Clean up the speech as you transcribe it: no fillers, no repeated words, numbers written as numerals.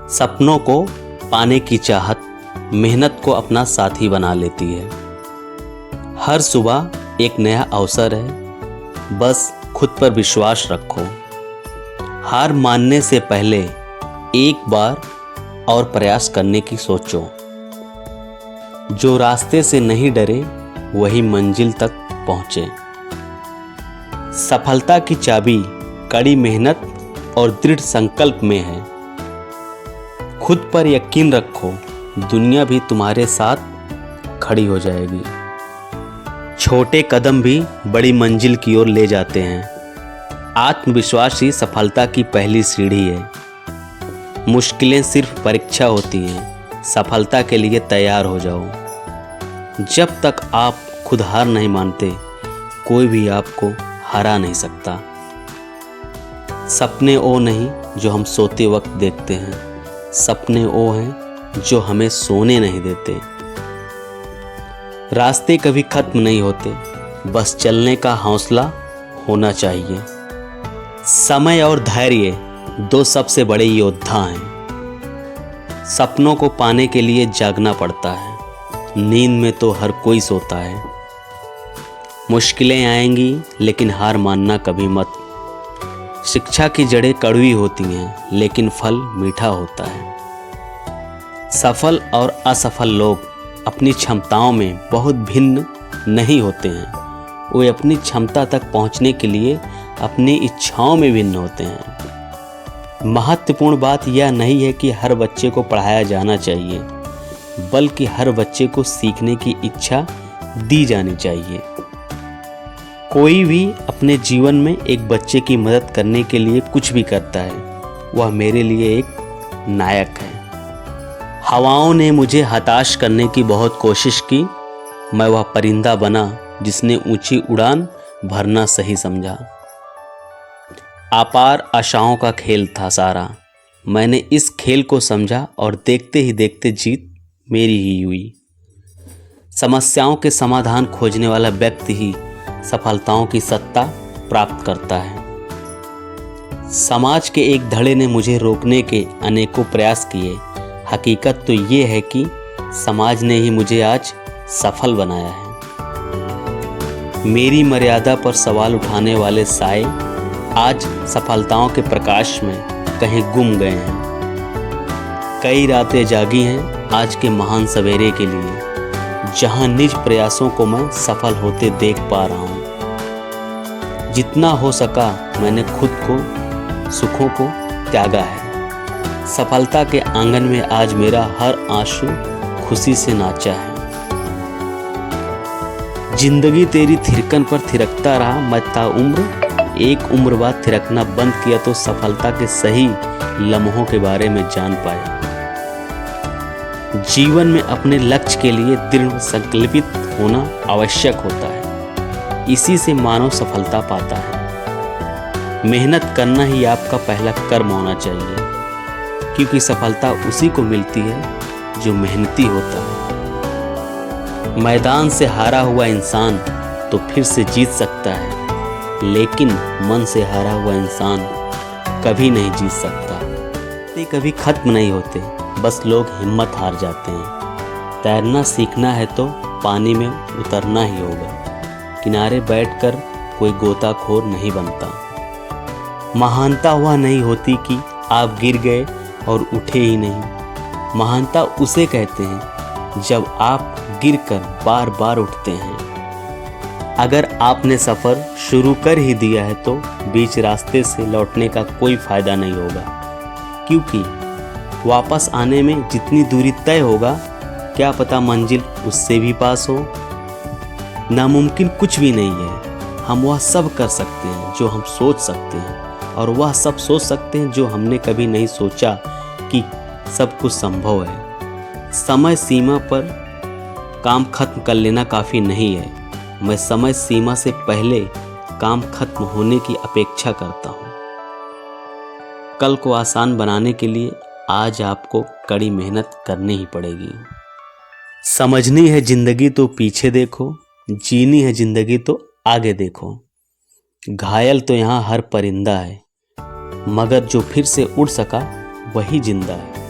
सपनों को पाने की चाहत मेहनत को अपना साथी बना लेती है। हर सुबह एक नया अवसर है, बस खुद पर विश्वास रखो। हार मानने से पहले एक बार और प्रयास करने की सोचो। जो रास्ते से नहीं डरे वही मंजिल तक पहुंचे। सफलता की चाबी कड़ी मेहनत और दृढ़ संकल्प में है। खुद पर यकीन रखो, दुनिया भी तुम्हारे साथ खड़ी हो जाएगी। छोटे कदम भी बड़ी मंजिल की ओर ले जाते हैं। आत्मविश्वास ही सफलता की पहली सीढ़ी है। मुश्किलें सिर्फ परीक्षा होती हैं, सफलता के लिए तैयार हो जाओ। जब तक आप खुद हार नहीं मानते, कोई भी आपको हरा नहीं सकता। सपने वो नहीं जो हम सोते वक्त देखते हैं, सपने वो हैं जो हमें सोने नहीं देते। रास्ते कभी खत्म नहीं होते, बस चलने का हौसला होना चाहिए। समय और धैर्य दो सबसे बड़े योद्धा हैं। सपनों को पाने के लिए जागना पड़ता है, नींद में तो हर कोई सोता है। मुश्किलें आएंगी लेकिन हार मानना कभी मत। शिक्षा की जड़ें कड़वी होती हैं लेकिन फल मीठा होता है। सफल और असफल लोग अपनी क्षमताओं में बहुत भिन्न नहीं होते हैं। वे अपनी क्षमता तक पहुंचने के लिए अपनी इच्छाओं में भिन्न होते हैं। महत्वपूर्ण बात यह नहीं है कि हर बच्चे को पढ़ाया जाना चाहिए, बल्कि हर बच्चे को सीखने की इच्छा दी जानी चाहिए। कोई भी अपने जीवन में एक बच्चे की मदद करने के लिए कुछ भी करता है, वह मेरे लिए एक नायक है। हवाओं ने मुझे हताश करने की बहुत कोशिश की, मैं वह परिंदा बना जिसने ऊंची उड़ान भरना सही समझा। अपार आशाओं का खेल था सारा, मैंने इस खेल को समझा और देखते ही देखते जीत मेरी ही हुई। समस्याओं के समाधान खोजने वाला व्यक्ति ही सफलताओं की सत्ता प्राप्त करता है। समाज के एक धड़े ने मुझे रोकने के अनेकों प्रयास किए। हकीकत तो ये है कि समाज ने ही मुझे आज सफल बनाया है। मेरी मर्यादा पर सवाल उठाने वाले साए आज सफलताओं के प्रकाश में कहीं गुम गए हैं। कई रातें जागी हैं आज के महान सवेरे के लिए, जहां निज प्रयासों को मैं सफल होते देख पा रहा हूं। जितना हो सका मैंने खुद को सुखों को त्यागा है। सफलता के आंगन में आज मेरा हर आंसू खुशी से नाचा है। जिंदगी तेरी थिरकन पर थिरकता रहा मैं ताउम्र। एक उम्र बाद थिरकना बंद किया तो सफलता के सही लम्हों के बारे में जान पाया। जीवन में अपने लक्ष्य के लिए दृढ़ संकल्पित होना आवश्यक होता है। इसी से मानव सफलता पाता है। मेहनत करना ही आपका पहला कर्म होना चाहिए, क्योंकि सफलता उसी को मिलती है जो मेहनती होता है। मैदान से हारा हुआ इंसान तो फिर से जीत सकता है, लेकिन मन से हारा हुआ इंसान कभी नहीं जीत सकता। ये कभी खत्म नहीं होते, बस लोग हिम्मत हार जाते हैं। तैरना सीखना है तो पानी में उतरना ही होगा। किनारे बैठकर कोई गोताखोर नहीं बनता। महानता वह नहीं होती कि आप गिर गए और उठे ही नहीं। महानता उसे कहते हैं जब आप गिरकर बार बार उठते हैं। अगर आपने सफ़र शुरू कर ही दिया है तो बीच रास्ते से लौटने का कोई फ़ायदा नहीं होगा, क्योंकि वापस आने में जितनी दूरी तय होगा, क्या पता मंजिल उससे भी पास हो। नामुमकिन कुछ भी नहीं है। हम वह सब कर सकते हैं जो हम सोच सकते हैं, और वह सब सोच सकते हैं जो हमने कभी नहीं सोचा कि सब कुछ संभव है। समय सीमा पर काम खत्म कर लेना काफ़ी नहीं है। मैं समय सीमा से पहले काम खत्म होने की अपेक्षा करता हूँ। कल को आसान बनाने के लिए आज आपको कड़ी मेहनत करनी ही पड़ेगी। समझनी है जिंदगी तो पीछे देखो, जीनी है जिंदगी तो आगे देखो। घायल तो यहाँ हर परिंदा है, मगर जो फिर से उड़ सका वही जिंदा है।